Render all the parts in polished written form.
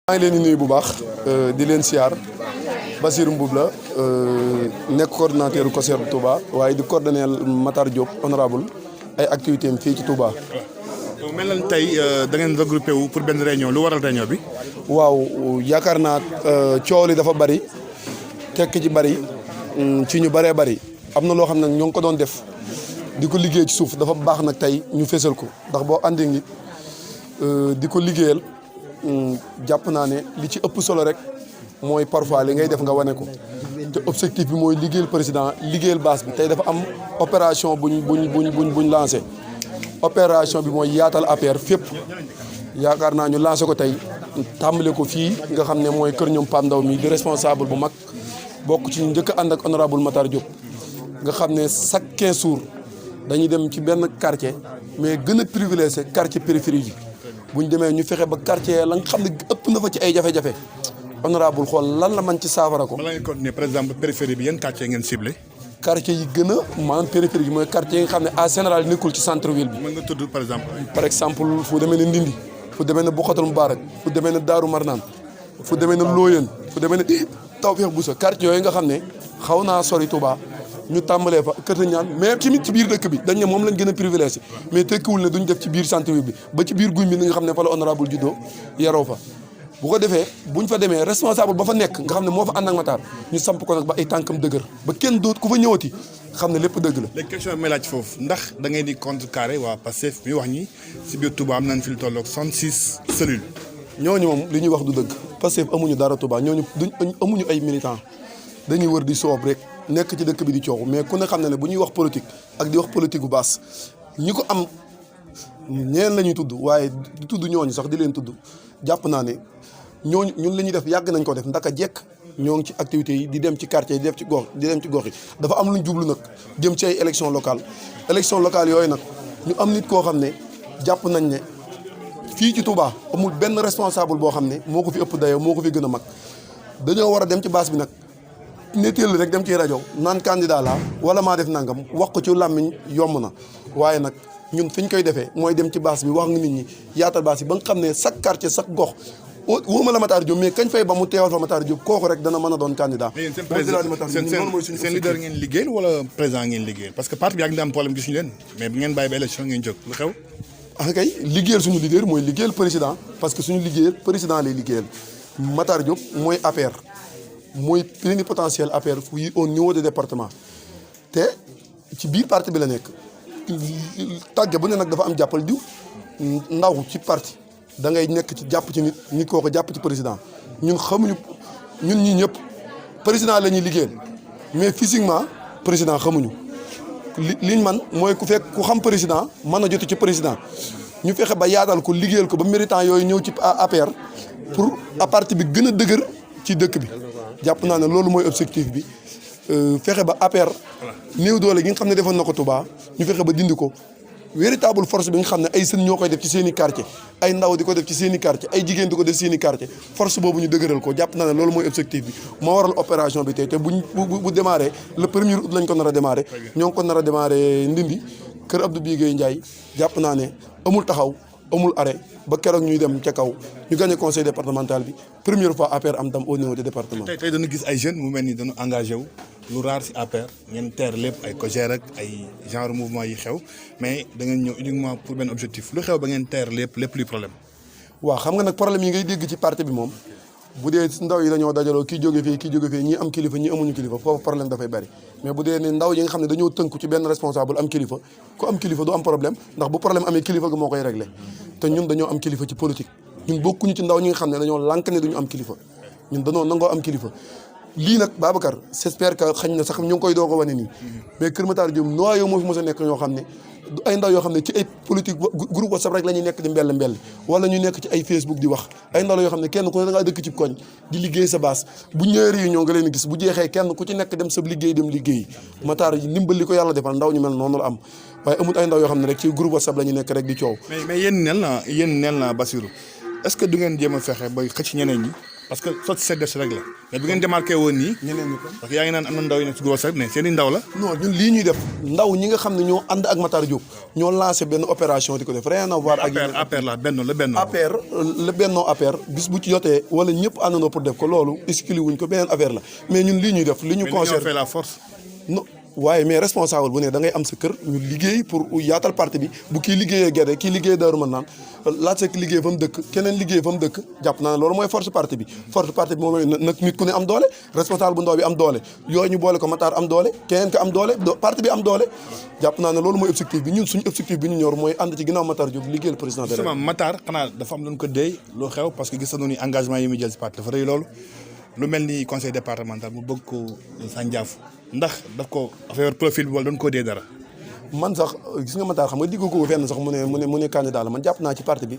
maa ngi leen di nuyu bu baax di leen siyaar Basirou Mbuub la nekk coordonnateur COSER bu Touba waaye di coordonner Matar Diop honorable ay activités am fii ci Touba. mel na tey da ngeen regroupé wu pour benn réunion lu waral réunion bi. waaw yaakaar naa coow li dafa bari tekk ci bari ci ñu bëree bari am na loo xam ne ñoo ngi ko doon def di ko liggéey ci suuf dafa baax nag tey ñu fésal ko ndax boo àndee nit di ko liggéeyal. jàpp naa ne li ci ëpp solo rek mooy parfois li ngay def nga wane ko te objectif bi mooy liggéeyal président liggéeyal base bi tey dafa am opération buñ lancé opération bi mooy yaatal APR fépp yaakaar naa ñu lancé ko tey tàmbale ko fii nga xam ne mooy kër ñoom Pam Ndaw mi di responsable bu mag bokk ci njëkk a ànd ak honorable Matar Diop nga xam ne chaque 15 jours dañuy dem ci benn quartier mais gën a privilégié quartier périphérique yi bu ñu demee ñu fexe ba quartier la nga xam ne ëpp na fa ci ay jafe-jafe honorable xool lan la man ci saafara ko. bala ngeen continuer par exemple périphérie bi yan quartier ngeen ciblé. quartier yi gën a maanaam périphérie yi mooy quartier yi nga xam ne en général nekkul ci centre ville bi. mën nga tudd par exemple. par exemple fu demee ne Ndindi fu demee ne Boukhatoul Moubarak fu demee ne Daaru Marnaan fu demee ne Looyeen fu demee ne Tawfekh Bousso quartier yooyu nga xam ne xaw naa sori Touba. ñu tàmbalee fa kër ñaan mais tamit ci biir dëkk bi dañ ne moom lañ gën a privilégié mais tekkiwul ne duñ def ci biir centre bi ba ci biir guy bi nga xam ne fa la honorable juddoo yaroo fa bu ko defee buñ fa demee responsable ba fa nekk nga xam ne moo fa ànd ak Matar ñu samp ko nag ba ay tànkam dëgër ba kenn doot ku fa ñëwati xam ne lépp dëgg la. léegi question bi may laaj foofu ndax da ngay di contrecarrer waa Pastef mi wax ñi si biir Touba am nañ fi lu tolloog 66 cellules. ñooñu moom li ñuy wax du dëgg Pastef amuñu dara Touba ñooñu amuñu ay militants dañuy wër di soob rek nekk ci dëkk bi di coow mais ku ne xam ne bu ñuy wax politique ak di wax politique bu baas ñi ko am ñeneen la ñuy tudd waaye di tudd ñooñu sax di leen tudd jàpp naa ne ñooñu ñun li ñuy def yàgg nañ ko def ndaka jekk ñoo ngi ci activités yi di dem ci quartier yi di def ci gox di dem ci gox yi dafa am lu ñu jublu nag jëm ci ay élection locale yooyu nag ñu am nit koo xam ne jàpp nañ ne fii ci Touba amul benn responsable boo xam ne moo ko fi ëpp dayoo moo ko fi gën a mag dañoo war a dem ci base bi nag netteel rek dem ci rajo naan candidat la wala maa def nangam wax ko ci làmmiñ yomb na waaye nag ñun fi ñu koy defee mooy dem ci base bi wax nga nit ñi yaatal base bi ba nga xam ne chaque quartier chaque gox wóoma la Matar Diop mais kañ fay ba mu teewal fa Matar Diop kooku rek dana mën a doon candidat. seen leader ngeen liggéeyal wala président ngeen liggéeyal parce que parti bi yaa ngi am problème gisuñu leen mais bu ngeen bàyyi ba élection ngeen jóg lu xew. ah kay liggéeyal suñu leader mooy liggéeyal président parce que suñu liggéeyal président lay liggéeyal Matar Diop mooy APR. mooy plénipotentiel APR fii au niveau du département te ci biir parti bi la nekk tàgge bu ne nag dafa am jàppal diw ndaw ci parti da ngay nekk ci jàpp ci nit koo ko jàpp ci président ñun xamuñu ñun ñi ñëpp président la ñuy liggéeyal mais physiquement président xamuñu liñ man mooy ku fekk ku xam président mën a joti ci président ñu fexe ba yaatal ko liggéeyal ko ba méritant yooyu ñëw ci APR pour à parti bi gën a dëgër ci dëkk bi jàpp naa ne loolu mooy objectif bi fexe ba APR néew doole gi nga xam ne defoon na ko Touba ñu fexe ba dindi ko véritable force bi nga xam ne ay sën ñoo koy def ci seen i quartier ay ndaw di ko def ci seen i quartier ay jigéen di ko def seen i quartier force boobu ñu dëgëral ko jàpp naa ne loolu mooy objectif bi moo waral opération bi tey te bu démarré le premier août lañ ko nar a démarré ñoo ngi ko nar a démarré Ndindi kër Abdou Bigué Ndiaye jàpp naa ne amul taxaw amul arrêt ba keroog ñuy dem ca kaw ñu gagné conseil départemental bi première fois APR am tam au niveau du département. tey dañu gis ay jeunes mu mel ni dañu engagé wu lu rare si APR ngeen teer lépp ay COJER ak ay genre mouvement yi xew mais da ngeen ñëw uniquement pour benn objectif lu xew ba ngeen teer lépp luy problème. waaw xam nga nag problème yi ngay dégg ci parti bi moom bu dee ndaw yi dañoo dajaloo kii jóge fii ñii am kilifa ñii amuñu kilifa foofu problème dafay bari mais bu dee ne ndaw yi nga xam ne dañoo tënku ci benn responsable am kilifa ku am kilifa du am problème ndax bu problème amee kilifa gi moo koy réglé te ñun dañoo am kilifa ci politique ñun bokkuñu ci ndaw ñi nga xam ne dañoo lànk ne duñu am kilifa ñun dañoo nangoo am kilifa lii nag Babacar j'espère que xañ na sax ñu ngi koy doog a wane nii mais Kër Matar Diop noyau moo fi mos a nekk ñoo xam ne ay ndaw yoo xam ne ci ay politique groupe WhatsApp rek la ñuy nekk di mbell wala ñu nekk ci ay Facebook di wax ay ndaw yoo xam ne kenn ku ne da ngaa dëkk ci koñ di liggéey sa base bu ñëwee réunion nga leen gis bu jeexee kenn ku ci nekk dem sa liggéey dem liggéey Matar ndimbal li ko yàlla defal ndaw ñu mel noonu la am waaye amut ay ndaw yoo xam ne rek ci groupe WhatsApp la ñuy nekk rek di coow. mais yéen neel na Basirou est-ce que du ngeen jéem a fexe ba xëcc ñeneen ñi parce que sotti set def rek la mais bu ngeen démarqué woon nii. ñeneen ñi ko parce que yaa ngi naan am na ndaw yi nekk si gros mais seen i ndaw la. non ñun lii ñuy def ndaw ñi nga xam ne ñoo ànd ak Matar Diop ñoo lancé benn opération di ko def rien à voir ak APR la benn la benn. APR la bennoo APR bis bu ci jotee wala ñëpp àndandoo pour def ko loolu exclu wuñ ko beneen affaire la mais ñun lii ñuy def li ñu concerne fait la force. non waaye mais responsable bu ne da ngay am sa kër ñu liggéey pour yaatal parti bi bu kii liggéeyee Guédé kii liggéey Daaru Manaan laaj sa liggéey fa mu dëkk keneen liggéey fa mu dëkk jàpp naa ne loolu mooy force parti bi force parti bi moom nag nit ku ne am doole responsable bu ndaw bi am doole yooyu ñu boole ko Matar am doole keneen ko am doole parti bi am doole jàpp naa ne loolu mooy objectif bi ñun suñu objectif bi ñu ñor mooy ànd ci ginnaaw Matar Diop liggéeyal président de la justement Matar xanaa dafa am lu ko déy loo xew parce que gis nañu ni engagement yi muy jël si parti dafa rëy loolu lu mel ni conseil départemental mu bëgg ko sànjaafu ndax daf ko affaire profil bi wala doon koo dee dara. man sax gis nga Matar xam nga digg ko fenn sax mu ne candidat la man jàpp naa ci parti bi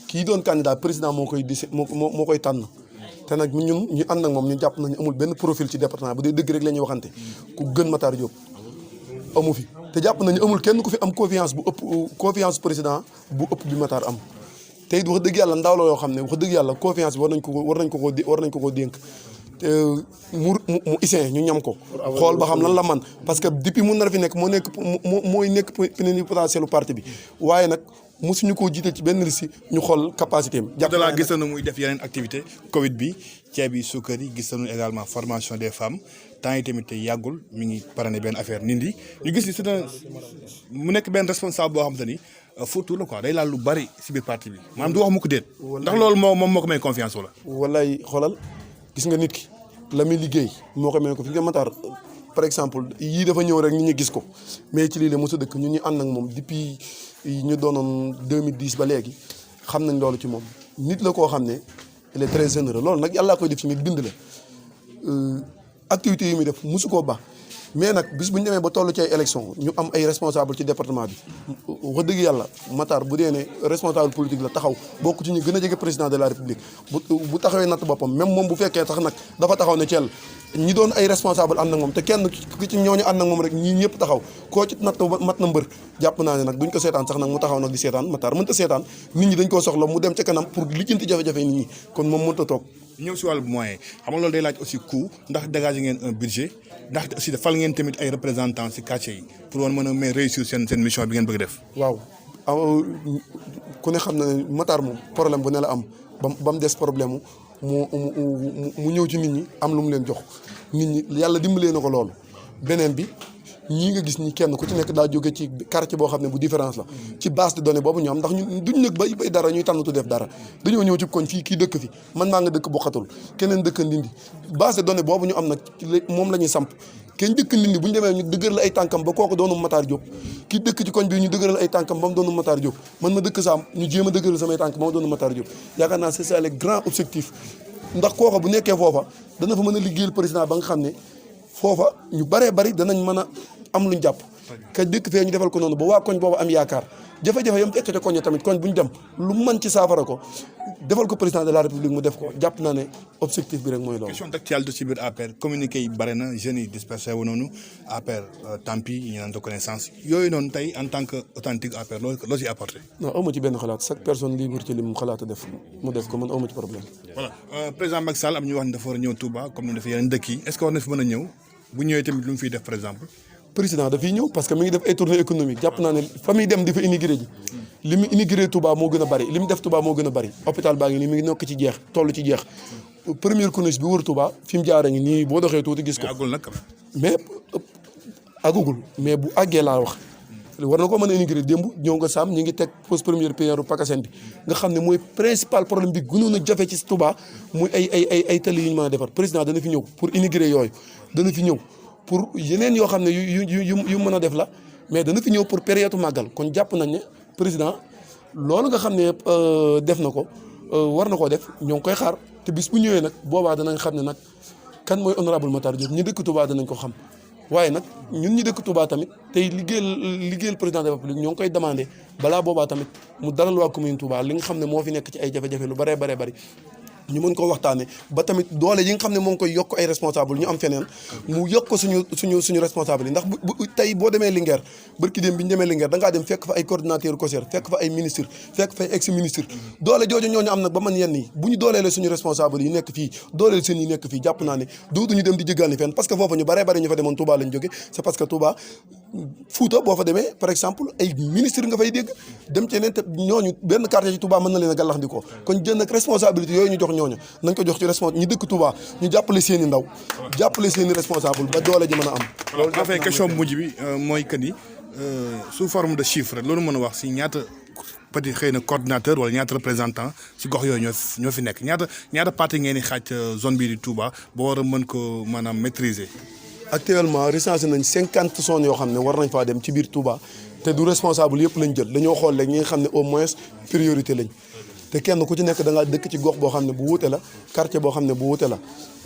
kii doon candidat président moo koy moo koy tànn te nag ñun ñu ànd ak moom ñu jàpp nañu amul benn profil ci département bu dee dëgg rek la ñuy waxante ku gën Matar Diop amu fi te jàpp nañu amul kenn ku fi am confiance bu ëpp confiance président bu ëpp bi Matar am te it wax dëgg yàlla ndaw la yoo xam ne wax dëgg yàlla confiance bi war nañ ko dénk mu isin ñu ñam ko xool ba xam lan la man parce que depuis mun na fi nekk mooy nekk plénipotentiel parti bi waaye nag mosuñu koo jiite ci benn liste ñu xool capacité am. jàpp naa gis nañu muy def yeneen activité Covid bi ceeb yi suukar yi gis nañu également formation des femmes temps yi tamit yàggul mi ngi parrainé benn affaire nindi ñu gis ni c'est mu nekk benn responsable boo xam te ni footu la quoi day laal lu bari si biir parti bi maanaam du wax mu ko déet. ndax loolu moom moo ko may confiance wala. wallaay xoolal gis nga nit ki la muy liggéey moo ko may ko fi nga Matar par exemple yii dafa ñëw rek nit ñi gis ko mais ci lii la mos a dëkk ñun ñu ànd ak moom depuis ñu doonoon 2010 ba léegi xam nañ loolu ci moom nit la koo xam ne il est très généreux loolu nag yàllaa koy def ci nit bind la activités yi muy def mosu koo baax mais nag bis bu ñu demee ba toll ci ay élection ñu am ay responsable ci département bi wax dëgg yàlla Matar bu dee ne responsable politique la taxaw bokk ci ñu gën a jege président de la république bu taxawee natt boppam même moom bu fekkee tax nag dafa taxaw ne Thiel ñi doon ay responsable ànd ak moom te kenn ku ci ñooñu ànd ak moom rek ñii ñëpp taxaw koo ci natt mat na mbër jàpp naa ne nag duñ ko seetaan sax nag mu taxaw nag di seetaan Matar mënta seetaan nit ñi dañ koo soxla mu dem ca kanam pour lijjanti jafe-jafe nit ñi kon moom mënta toog. ñëw si wàllu moyen xam nga loolu day laaj aussi coût ndax dégager ngeen un budget ndax aussi fal ngeen tamit ay représentants si quartier yi pour woon mën a may réussir seen mission bi ngeen bëgg def. waaw ku ne xam na ne Matar moom problème bu ne la am ba mu des problème mu ñëw ci nit ñi am lu mu leen jox nit ñi yàlla dimbalee na ko loolu beneen bi ñii nga gis ñi kenn ku ci nekk daa jóge ci quartier boo xam ne bu différence la ci base de données boobu ñu am ndax ñun duñ nag bay dara ñuy tànnatu def dara dañoo ñëw ci koñ fii kii dëkk fi man maa nga dëkk Bokkatul keneen dëkk Ndindi base de données boobu ñu am nag moom la ñuy samp kenn dëkk Ndindi bu ñu demee ñu dëgëral ay tànkam ba kooku doonu Matar Diop kii dëkk ci koñ bi ñu dëgëral ay tànkam ba mu doonu Matar Diop man ma dëkk Saam ñu jéem a dëgëral samay tànk ba ma doonu Matar Diop yaakaar naa c'est ça le grand objectif ndax kooka bu nekkee foofa dana fa mën a liggéeyal président ba nga xam ne foofa ñu baree bari danañ mën a am luñ jàpp ka dëkk fee ñu defal ko noonu ba waa koñ boobu am yaakaar jafe-jafe yam fekk ca koñ tamit koñ bu ñu dem lu mën ci saafara ko defal ko président de la république mu def ko jàpp naa ne objectif bi rek mooy loolu. question d'actualité ci biir APR communiqué yi bare na jeunes yi dispersé wu noonu APR tampi ñu naan reconnaissance yooyu noonu tey en tant que authentique APR loo ciy apporté. non aw ma ci benn xalaat chaque personne libre ci li mu xalaat a def mu def ko man aw ma ci problème. voilà président Macky Sall am ñu wax ne dafa war a ñëw Touba comme ni defee yeneen dëkk yi est-ce que war na fi mën a ñëw bu ñëwee tamit lu mu fiy def par exemple. président dafiy ñëw parce que mi ngi def ay tournée économique jàpp naa ne fa muy dem di fa immigré ji li mu immigré Touba moo gën a bari li mu def Touba moo gën a bari hôpital baa ngi nii mi ngi nekk ci jeex toll ci jeex première corniche bi wër Touba fi mu jaaree ngi nii boo doxee tuuti gis ko. àggul nag mais àggugul mais bu àggee laa wax war na ko mën a immigré démb ñëw nga Sam ñi ngi teg pose première pierre Pakasen bi nga xam ne mooy principal problème bi gënoon a jafe ci Touba muy ay tali yu ñu mën a defar président dana fi ñëw pour immigré yooyu dana fi ñëw. pour yeneen yoo xam ne yu mën a def la mais dana fi ñëw pour période màggal kon jàpp nañ ne président loolu nga xam ne def na ko war na koo def ñoo ngi koy xaar te bis bu ñëwee nag boobaa danañ xam ne nag kan mooy honorable Matar Diop ñi dëkk Touba danañ ko xam waaye nag ñun ñi dëkk Touba tamit tey liggéeyal président de la République ñoo ngi koy demandé balaa boobaa tamit mu dalal waa commune Touba li nga xam ne moo fi nekk ci ay jafe-jafe lu baree baree bari ñu mën ko waxtaane ba tamit doole yi nga xam ne moo ngi koy yokk ay responsable ñu am feneen mu yokk ko suñu responsable yi ndax bu tey boo demee Linguère barki dem bi ñu demee Linguère da ngaa dem fekk fa ay coordinateur COJER fekk fa ay ministre fekk fa ay ex ministre doole jooju ñooñu am nag ba man yenn yi bu ñu dooleele suñu responsable yi nekk fii dooleel seen yi nekk fii jàpp naa ne dootuñu dem di jéggaani fenn parce que foofa ñu baree bari ñu fa demoon Touba lañ jóge c'est parce que Touba Fouta boo fa demee par exemple ay ministre nga fay dégg dem ci yeneen te ñooñu benn quartier ci Touba mën na leen a gàllax ndikoo kon jël nag responsabilité yooyu ñu jox ñooñu nañ ko jox ci responsable ñu dëkk Touba ñu jàppale seen i ndaw jàppale seen i responsable ba doole ji mën a am loolu dafay question bu mujj bi mooy que ni sous forme de chiffre loolu mën a wax si ñaata peut-être xëy na coordinateur wala ñaata représentant si gox yooyu ñoo fi nekk ñaata parti ngeen di xaaj zone bii di Touba ba war a mën ko maanaam maîtriser. actuellement recensé nañ 50 zones yoo xam ne war nañ faa dem ci biir Touba te du responsable yëpp lañ jël dañoo xool rek ñi nga xam ne au moins priorité lañ te kenn ku ci nekk da ngaa dëkk ci gox boo xam ne bu wuute la quartier boo xam ne bu wuute la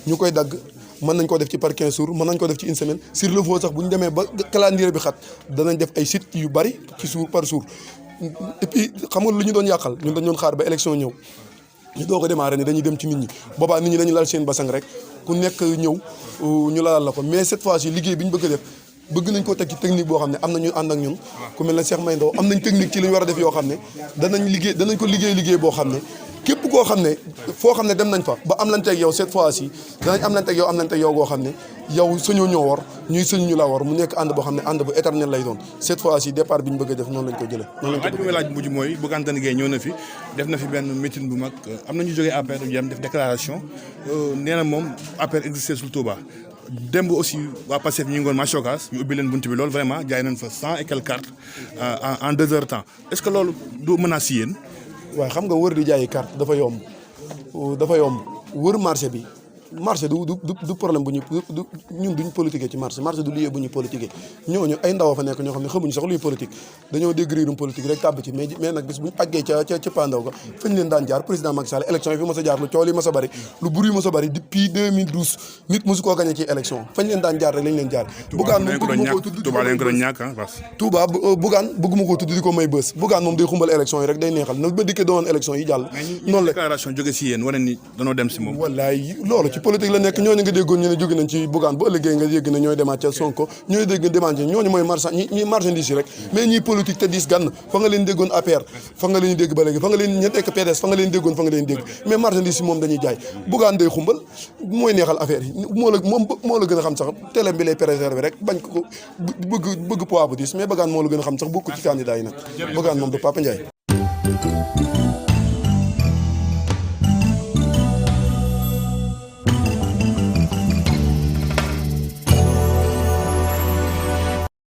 ñu koy dagg mën nañ ko def ci par 15 jours mën nañ ko def ci une semaine sur le fond sax bu ñu demee ba calendrier bi xat danañ def ay sites yu bari ci jour par jour et puis xam nga lu ñu doon yàqal ñun dañ doon xaar ba élection ñëw ñu doog a démarrer ni dañuy dem ci nit ñi boobaa nit ñi dañu lal seen basang rek ku nekk ñëw ñu lalal la ko mais cette fois-ci liggéey bi ñu bëgg a def bëgg nañ ko teg ci technique boo xam ne am na ñu ànd ak ñun ku mel ne Cheikh May Ndaw am nañ technique ci li ñu war a def yoo xam ne danañ ko liggéey boo xam ne képp koo xam ne foo xam ne dem nañ fa ba am nañ teg yow cette fois-ci danañ am nañ teg yow goo xam ne yow sañoo ñoo war ñuy sëñ ñu la war mu nekk ànd boo xam ne ànd bu éternel lay doon cette fois-ci départ bi ñu bëgg a def noonu lañ ko jëlee. laaj mujj mooy Bougane Gueye ñëw na fi def na fi benn meeting bu mag am na ñu jógee APR yam def déclaration nee na moom APR existé sul Touba démb aussi waa Pastef ñu ngi woon marché Ocass ñu ubbi leen bunt bi loolu vraiment jaay nañ fa 100 et quelques cartes en 2 heures de temps est-ce que loolu du menace si yéen. waaw xam nga wër di jaayi carte dafa yomb wër marché bi marché du problème bu ñun duñ politiquer ci marché du lieu bu ñu politiquer ñooñu ay ndaw fa nekk ñoo xam ne xamuñu sax luy politique dañoo dégg riirum politique rek tàbb ci mais nag bis buñu àggee ca pandaw ga fañ leen daan jaar président Macky Sall élection yi fi mos a jaar lu coow li mos a bëri lu bruit mos a bëri depuis 2012 nit mosu koo gagné ci élection fañ leen daan jaar rek lañ leen jaar Bougane moom bëgguma koo tudd Touba Bougane bëgguma koo tudd di ko may bës Bougane moom day xumbal élection yi rek day neexal na ba dikkee doon élection yi jàll noonu la déclaration jóge si yéen wane ni danoo dem si moom wallaay loolu ci politique la nekk ñooñu nga déggoon ñu ne jóge nañ ci Bougane bu ëllëgee nga dégg ne ñooy demaat ca Sonko ñooy dégg demaat ñooñu mooy marchandise yi rek mais ñiy politique te diis gann fa nga leen déggoon APR fa nga leen dégg ba léegi fa nga leen ña nekk PDS fa nga leen déggoon fa nga leen dégg mais marchandise yi moom dañuy jaay Bougane day xumbal mooy neexal affaire yi moo la gën a xam sax télé bi lay préserver rek bañ ko bëgg poids bu diis mais Bougane moo la gën a xam sax bokku ci candidat yi nag Bougane moom du Papa Ndiaye